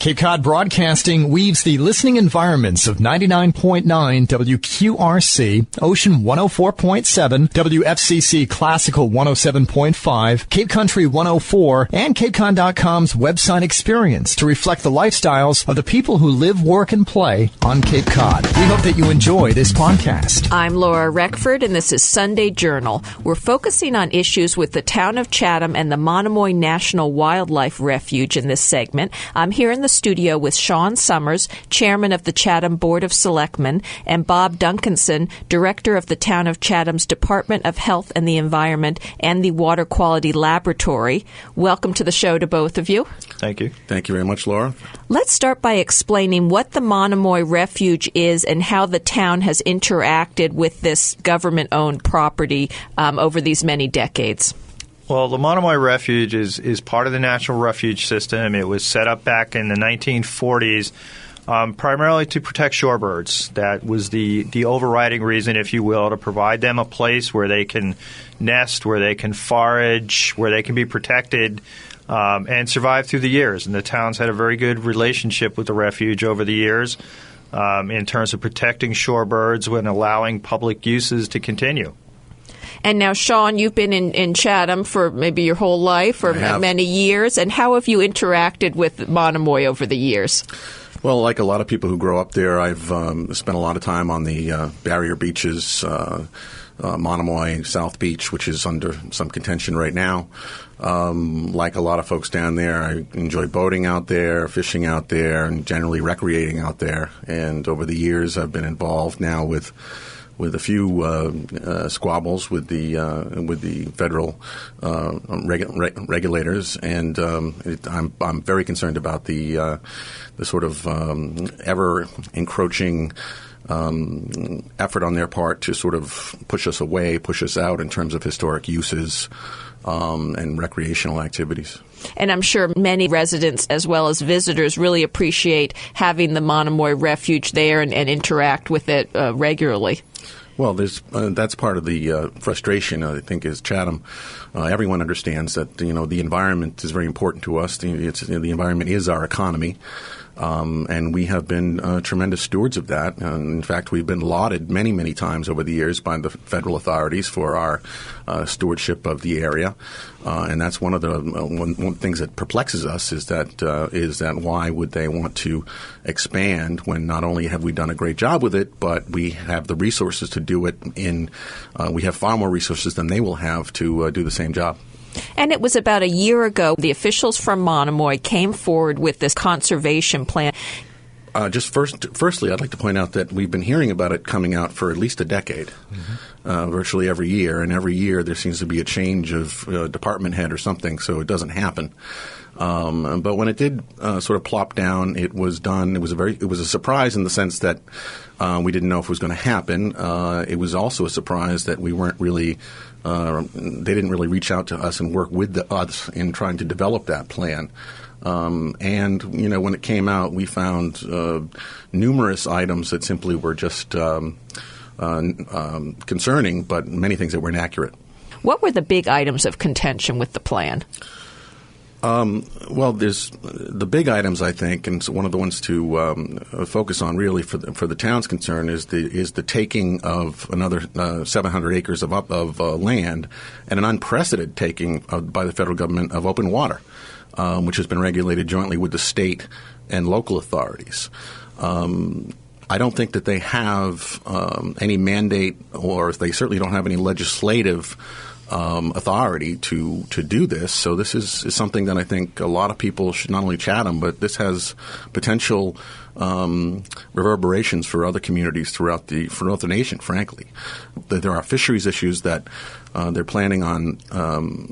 Cape Cod Broadcasting weaves the listening environments of 99.9 WQRC, Ocean 104.7, WFCC Classical 107.5, Cape Country 104, and CapeCon.com's website experience to reflect the lifestyles of the people who live, work, and play on Cape Cod. We hope that you enjoy this podcast. I'm Laura Reckford, and this is Sunday Journal. We're focusing on issues with the town of Chatham and the Monomoy National Wildlife Refuge in this segment. I'm here in the studio with Sean Summers, chairman of the Chatham Board of Selectmen, and Bob Duncanson, director of the town of Chatham's Department of Health and the Environment and the Water Quality Laboratory. Welcome to the show to both of you. Thank you. Thank you very much, Laura. Let's start by explaining what the Monomoy Refuge is and how the town has interacted with this government-owned property over these many decades. Well, the Monomoy Refuge is part of the National Refuge System. It was set up back in the 1940s primarily to protect shorebirds. That was the overriding reason, if you will, to provide them a place where they can nest, where they can forage, where they can be protected and survive through the years. And the town's had a very good relationship with the refuge over the years in terms of protecting shorebirds and allowing public uses to continue. And now, Sean, you've been in Chatham for maybe your whole life or many years. And how have you interacted with Monomoy over the years? Well, like a lot of people who grow up there, I've spent a lot of time on the barrier beaches, Monomoy, South Beach, which is under some contention right now. Like a lot of folks down there, I enjoy boating out there, fishing out there, and generally recreating out there. And over the years, I've been involved now with a few squabbles with the federal regulators, and I'm very concerned about the sort of ever encroaching effort on their part to sort of push us away, push us out in terms of historic uses and recreational activities. And I'm sure many residents as well as visitors really appreciate having the Monomoy Refuge there and interact with it regularly. Well, that's part of the frustration, I think, is Chatham. Everyone understands that, the environment is very important to us. The environment is our economy. And we have been tremendous stewards of that. In fact, we've been lauded many, many times over the years by the federal authorities for our stewardship of the area. And that's one of the one things that perplexes us is that why would they want to expand when not only have we done a great job with it, but we have the resources to do it we have far more resources than they will have to do the same job. And it was about a year ago the officials from Monomoy came forward with this conservation plan. Firstly, I'd like to point out that we've been hearing about it coming out for at least a decade, virtually every year. And every year there seems to be a change of department head or something, so it doesn't happen. But when it did sort of plop down, it was done. It was a surprise in the sense that we didn't know if it was going to happen. It was also a surprise that we weren't really. They didn't really reach out to us and work with us in trying to develop that plan. And when it came out, we found numerous items that simply were just concerning, but many things that were inaccurate. What were the big items of contention with the plan? Well, there's the big items, I think, and so one of the ones to focus on really for the town's concern is the taking of another 700 acres of land and an unprecedented taking by the federal government of open water, which has been regulated jointly with the state and local authorities. I don't think that they have any mandate, or they certainly don't have any legislative authority to do this. So this is something that I think a lot of people should, not only Chatham, but this has potential reverberations for other communities throughout the nation, frankly. There are fisheries issues that they're planning on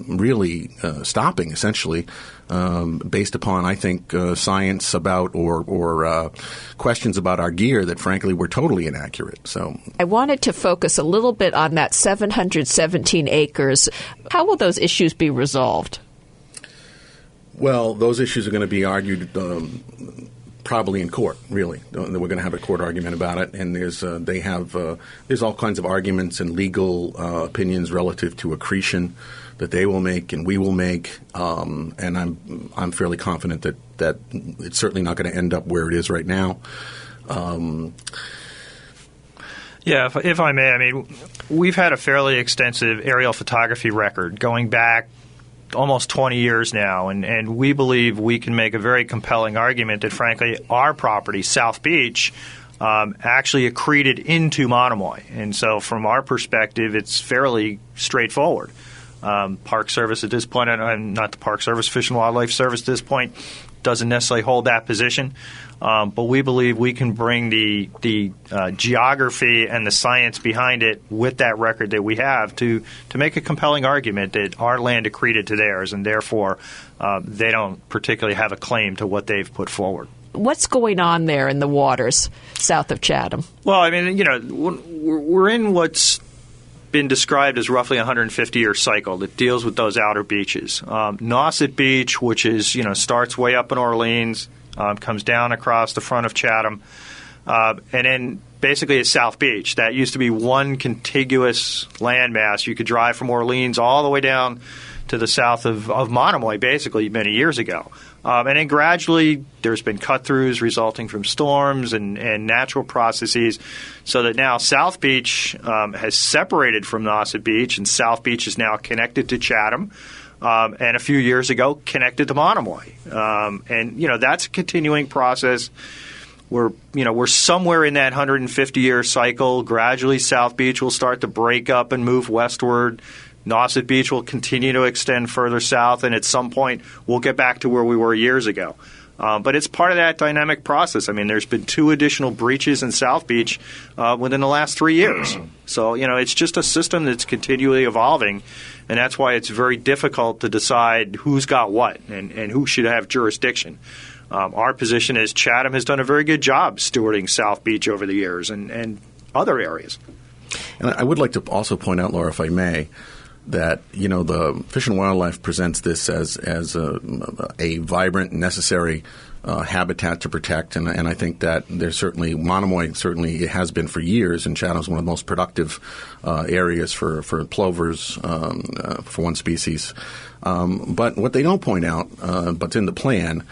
really stopping, essentially, based upon, I think, science about or questions about our gear that, frankly, were totally inaccurate. So I wanted to focus a little bit on that 717 acres. How will those issues be resolved? Well, those issues are going to be argued probably in court, really. We're going to have a court argument about it, and there's all kinds of arguments and legal opinions relative to accretion that they will make and we will make, and I'm fairly confident that that it's certainly not going to end up where it is right now. Yeah, if I may, I mean, we've had a fairly extensive aerial photography record going back almost 20 years now, and we believe we can make a very compelling argument that, frankly, our property, South Beach, actually accreted into Monomoy. And so from our perspective, it's fairly straightforward. Park Service at this point, not the Park Service, Fish and Wildlife Service at this point, doesn't necessarily hold that position. But we believe we can bring the geography and the science behind it with that record that we have to make a compelling argument that our land accreted to theirs, and therefore they don't particularly have a claim to what they've put forward. What's going on there in the waters south of Chatham? Well, I mean, we're in what's been described as roughly a 150-year cycle that deals with those outer beaches. Nauset Beach, which is starts way up in Orleans, comes down across the front of Chatham, and then basically is South Beach. That used to be one contiguous landmass. You could drive from Orleans all the way down to the south of Monomoy, basically, many years ago. And then gradually there's been cut-throughs resulting from storms and natural processes, so that now South Beach has separated from Nauset Beach, and South Beach is now connected to Chatham. And a few years ago, connected to Monomoy. And that's a continuing process. We're somewhere in that 150-year cycle. Gradually, South Beach will start to break up and move westward. Nauset Beach will continue to extend further south, and at some point, we'll get back to where we were years ago. But it's part of that dynamic process. I mean, there's been 2 additional breaches in South Beach within the last 3 years. So, it's just a system that's continually evolving, and that's why it's very difficult to decide who's got what and who should have jurisdiction. Our position is Chatham has done a very good job stewarding South Beach over the years and other areas. And I would like to also point out, Laura, if I may, that the Fish and Wildlife presents this as a vibrant, necessary habitat to protect, and I think that there's certainly Monomoy it has been for years, and Chatham's one of the most productive areas for plovers for one species. But what they don't point out, but's in the plan,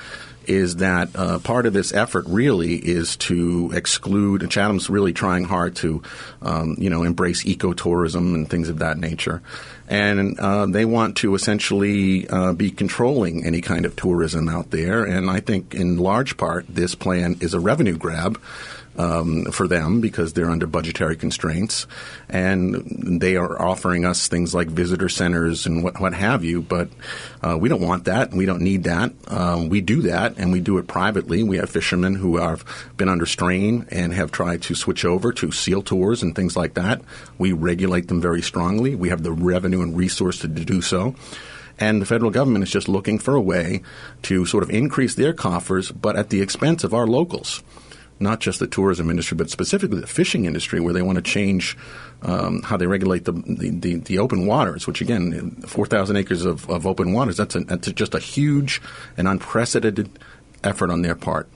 is that part of this effort really is to exclude, and Chatham's really trying hard to, embrace ecotourism and things of that nature. And they want to essentially be controlling any kind of tourism out there. And I think in large part this plan is a revenue grab for them because they're under budgetary constraints. And they are offering us things like visitor centers and what have you. But we don't want that, and we don't need that. We do that, and we do it privately. We have fishermen who have been under strain and have tried to switch over to seal tours and things like that. We regulate them very strongly. We have the revenue and resource to do so. And the federal government is just looking for a way to sort of increase their coffers, but at the expense of our locals. Not just the tourism industry, but specifically the fishing industry, where they want to change how they regulate the open waters, which, again, 4,000 acres of open waters, that's just a huge and unprecedented effort on their part.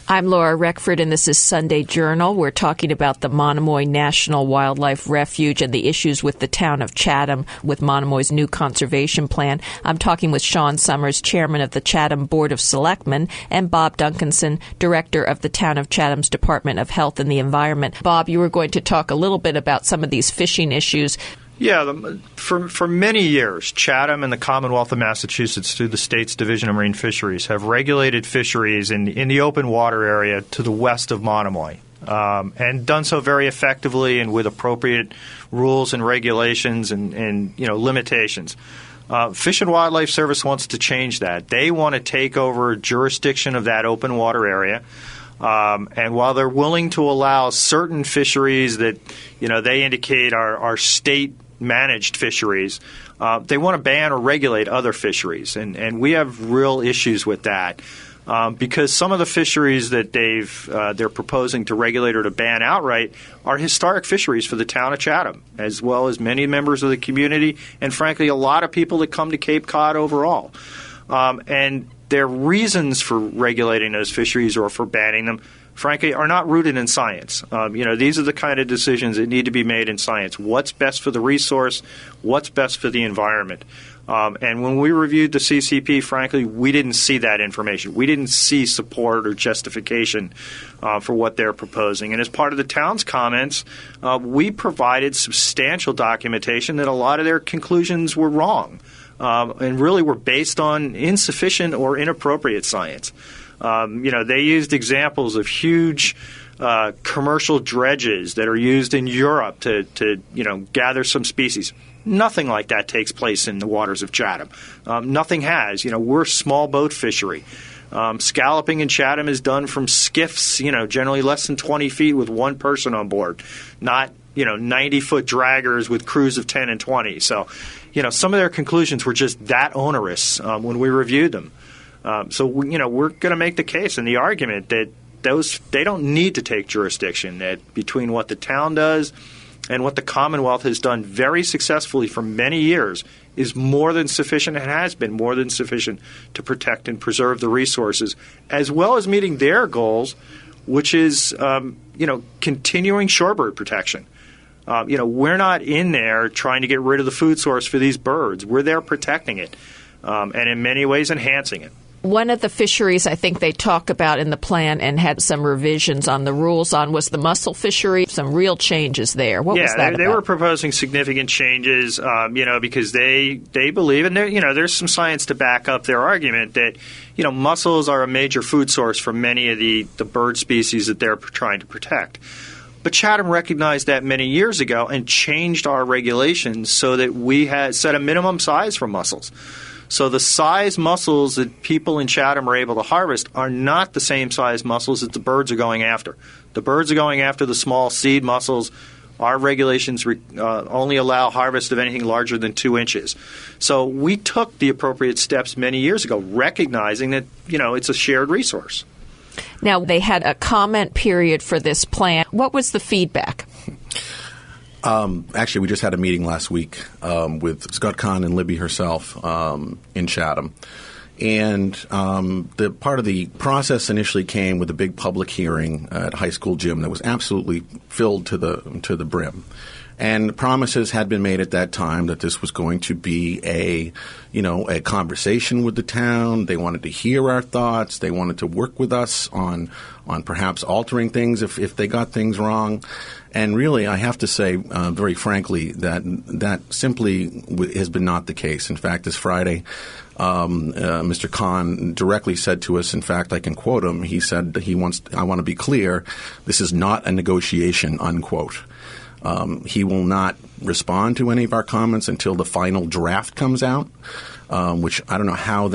I'm Laura Reckford, and this is Sunday Journal. We're talking about the Monomoy National Wildlife Refuge and the issues with the town of Chatham with Monomoy's new conservation plan. I'm talking with Sean Summers, chairman of the Chatham Board of Selectmen, and Bob Duncanson, director of the town of Chatham's Department of Health and the Environment. Bob, you were going to talk a little bit about some of these fishing issues. Yeah, for many years, Chatham and the Commonwealth of Massachusetts, through the state's Division of Marine Fisheries, have regulated fisheries in the open water area to the west of Monomoy, and done so very effectively and with appropriate rules and regulations and limitations. Fish and Wildlife Service wants to change that. They want to take over jurisdiction of that open water area. And while they're willing to allow certain fisheries that they indicate are state-managed fisheries, they want to ban or regulate other fisheries. And we have real issues with that because some of the fisheries that they're proposing to regulate or to ban outright are historic fisheries for the town of Chatham, as well as many members of the community and, frankly, a lot of people that come to Cape Cod overall. And their reasons for regulating those fisheries or for banning them, frankly, are not rooted in science. These are the kind of decisions that need to be made in science. What's best for the resource? What's best for the environment? And when we reviewed the CCP, frankly, we didn't see that information. We didn't see support or justification for what they're proposing. And as part of the town's comments, we provided substantial documentation that a lot of their conclusions were wrong and really were based on insufficient or inappropriate science. They used examples of huge commercial dredges that are used in Europe to gather some species. Nothing like that takes place in the waters of Chatham. Nothing has. We're a small boat fishery. Scalloping in Chatham is done from skiffs, generally less than 20 feet with one person on board, not 90-foot draggers with crews of 10 and 20. So, some of their conclusions were just that onerous when we reviewed them. We're going to make the case and the argument that they don't need to take jurisdiction, that between what the town does and what the Commonwealth has done very successfully for many years is more than sufficient and has been more than sufficient to protect and preserve the resources, as well as meeting their goals, which is, continuing shorebird protection. We're not in there trying to get rid of the food source for these birds. We're there protecting it and in many ways enhancing it. One of the fisheries I think they talk about in the plan and had some revisions on the rules on was the mussel fishery, some real changes there. What was that about? They were proposing significant changes, because they believe, and there's some science to back up their argument that, mussels are a major food source for many of the bird species that they're trying to protect. But Chatham recognized that many years ago and changed our regulations so that we had set a minimum size for mussels. So the size mussels that people in Chatham are able to harvest are not the same size mussels that the birds are going after. The birds are going after the small seed mussels. Our regulations only allow harvest of anything larger than 2 inches. So we took the appropriate steps many years ago, recognizing that, it's a shared resource. Now, they had a comment period for this plan. What was the feedback? Actually, we just had a meeting last week with Scott Kahn and Libby herself in Chatham. And the part of the process initially came with a big public hearing at a high school gym that was absolutely filled to the brim. And promises had been made at that time that this was going to be a conversation with the town. They wanted to hear our thoughts. They wanted to work with us on perhaps altering things if they got things wrong. And really, I have to say, very frankly, that simply has been not the case. In fact, this Friday, Mr. Kahn directly said to us, in fact, I can quote him, he said I want to be clear, this is not a negotiation, unquote. He will not respond to any of our comments until the final draft comes out, which I don't know how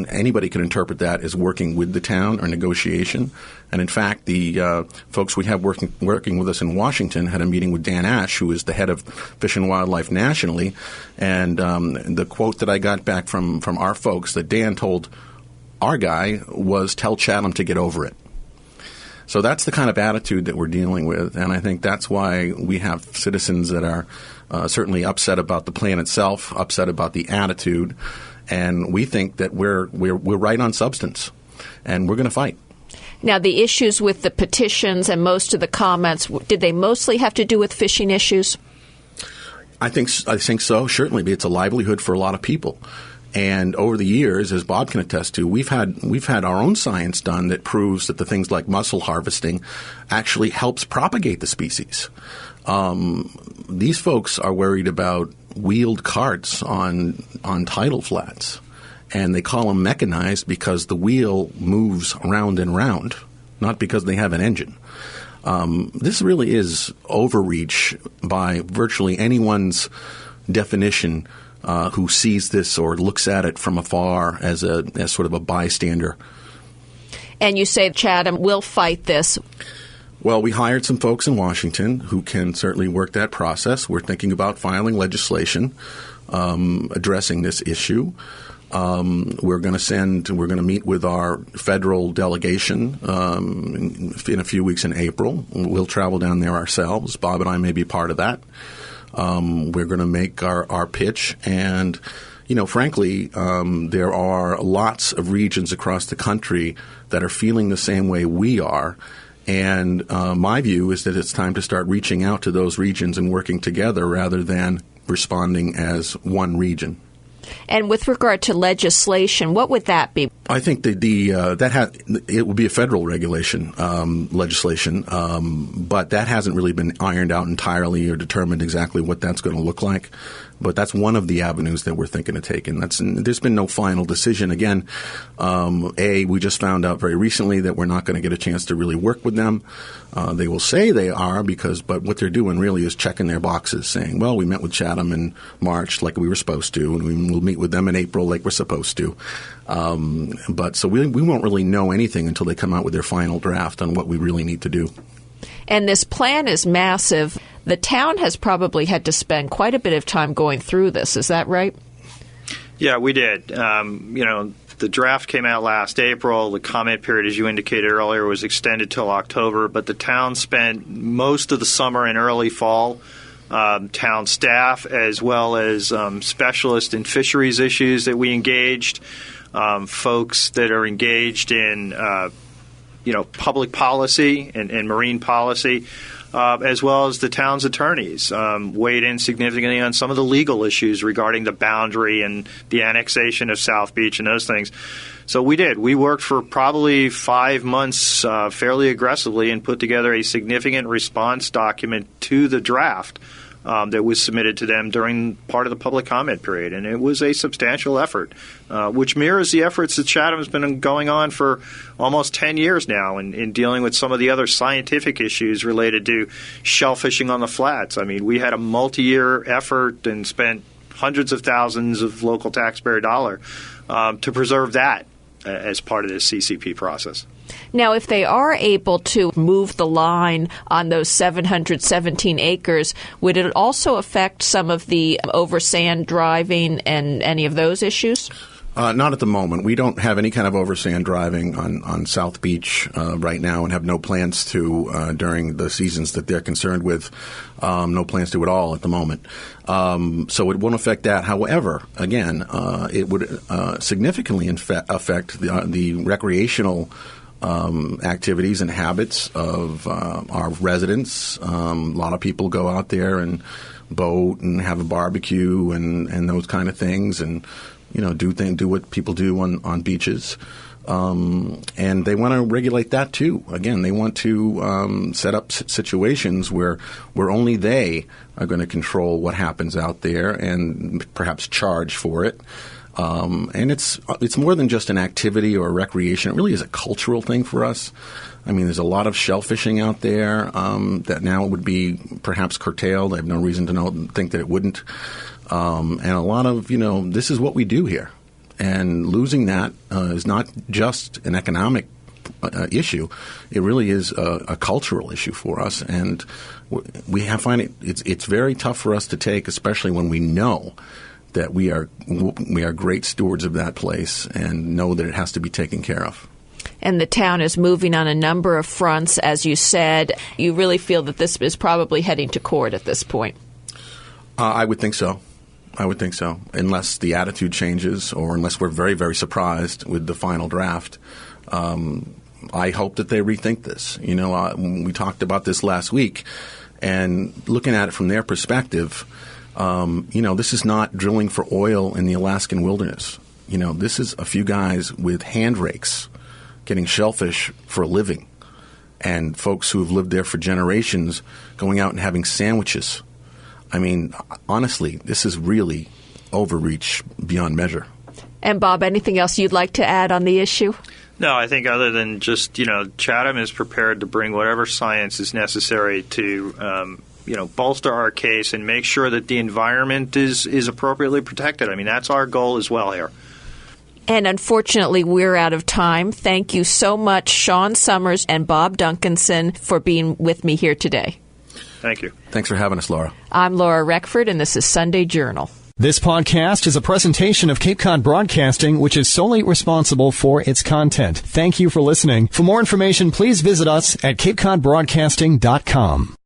anybody can interpret that as working with the town or negotiation. And in fact, the folks we have working with us in Washington had a meeting with Dan Ash, who is the head of Fish and Wildlife nationally. And the quote that I got back from our folks that Dan told our guy was, tell Chatham to get over it. So that's the kind of attitude that we're dealing with, and I think that's why we have citizens that are certainly upset about the plan itself, upset about the attitude, and we think that we're right on substance, and we're going to fight. Now, the issues with the petitions and most of the comments, did they mostly have to do with fishing issues? I think so. Certainly, it's a livelihood for a lot of people. And over the years, as Bob can attest to, we've had our own science done that proves that the things like mussel harvesting actually helps propagate the species. These folks are worried about wheeled carts on tidal flats, and they call them mechanized because the wheel moves round and round, not because they have an engine. This really is overreach by virtually anyone's definition who sees this or looks at it from afar as sort of a bystander. And you say Chatham will fight this. Well, we hired some folks in Washington who can certainly work that process. We're thinking about filing legislation addressing this issue. We're going to meet with our federal delegation in a few weeks in April. We'll travel down there ourselves. Bob and I may be part of that. We're going to make our pitch, and frankly, there are lots of regions across the country that are feeling the same way we are. And my view is that it's time to start reaching out to those regions and working together rather than responding as one region. And with regard to legislation, what would that be? I think it would be a federal regulation legislation, but that hasn't really been ironed out entirely or determined exactly what that's going to look like. But that's one of the avenues that we're thinking of taking. There's been no final decision. Again, we just found out very recently that we're not going to get a chance to really work with them. They will say they are but what they're doing really is checking their boxes, saying, well, we met with Chatham in March like we were supposed to, and we'll meet with them in April like we're supposed to. But so we won't really know anything until they come out with their final draft on what we really need to do. And this plan is massive. The town has probably had to spend quite a bit of time going through this. Is that right? Yeah, we did. The draft came out last April. The comment period, as you indicated earlier, was extended till October. But the town spent most of the summer and early fall, town staff, as well as specialists in fisheries issues that we engaged, folks that are engaged in public policy and marine policy, as well as the town's attorneys weighed in significantly on some of the legal issues regarding the boundary and the annexation of South Beach and those things. So we did. We worked for probably 5 months fairly aggressively and put together a significant response document to the draft that was submitted to them during part of the public comment period. And it was a substantial effort, which mirrors the efforts that Chatham has been going on for almost 10 years now in dealing with some of the other scientific issues related to shellfishing on the flats. I mean, we had a multi-year effort and spent hundreds of thousands of local taxpayer dollar to preserve that as part of this CCP process. Now, if they are able to move the line on those 717 acres, would it also affect some of the oversand driving and any of those issues? Not at the moment. We don't have any kind of oversand driving on South Beach right now and have no plans to during the seasons that they're concerned with. No plans to at all at the moment. So it won't affect that. However, again, it would significantly affect the recreational activities and habits of our residents. A lot of people go out there and boat and have a barbecue and those kind of things, and do what people do on beaches. And they want to regulate that too. Again, they want to set up situations where only they are going to control what happens out there and perhaps charge for it. And it's more than just an activity or a recreation. It really is a cultural thing for us. I mean, there's a lot of shellfishing out there that now would be perhaps curtailed. I have no reason to think that it wouldn't. And a lot of, this is what we do here. And losing that is not just an economic issue. It really is a cultural issue for us. And it's very tough for us to take, especially when we know that we are great stewards of that place and know that it has to be taken care of. And the town is moving on a number of fronts, as you said. You really feel that this is probably heading to court at this point? I would think so. Unless the attitude changes or unless we're very, very surprised with the final draft. I hope that they rethink this. We talked about this last week, and looking at it from their perspective, this is not drilling for oil in the Alaskan wilderness. This is a few guys with hand rakes getting shellfish for a living, and folks who have lived there for generations going out and having sandwiches. I mean, honestly, this is really overreach beyond measure. And Bob, anything else you'd like to add on the issue? No, I think other than just, Chatham is prepared to bring whatever science is necessary to bolster our case and make sure that the environment is appropriately protected. I mean, that's our goal as well here. And unfortunately, we're out of time. Thank you so much, Sean Summers and Bob Duncanson, for being with me here today. Thank you. Thanks for having us, Laura. I'm Laura Reckford, and this is Sunday Journal. This podcast is a presentation of Cape Cod Broadcasting, which is solely responsible for its content. Thank you for listening. For more information, please visit us at capecodbroadcasting.com.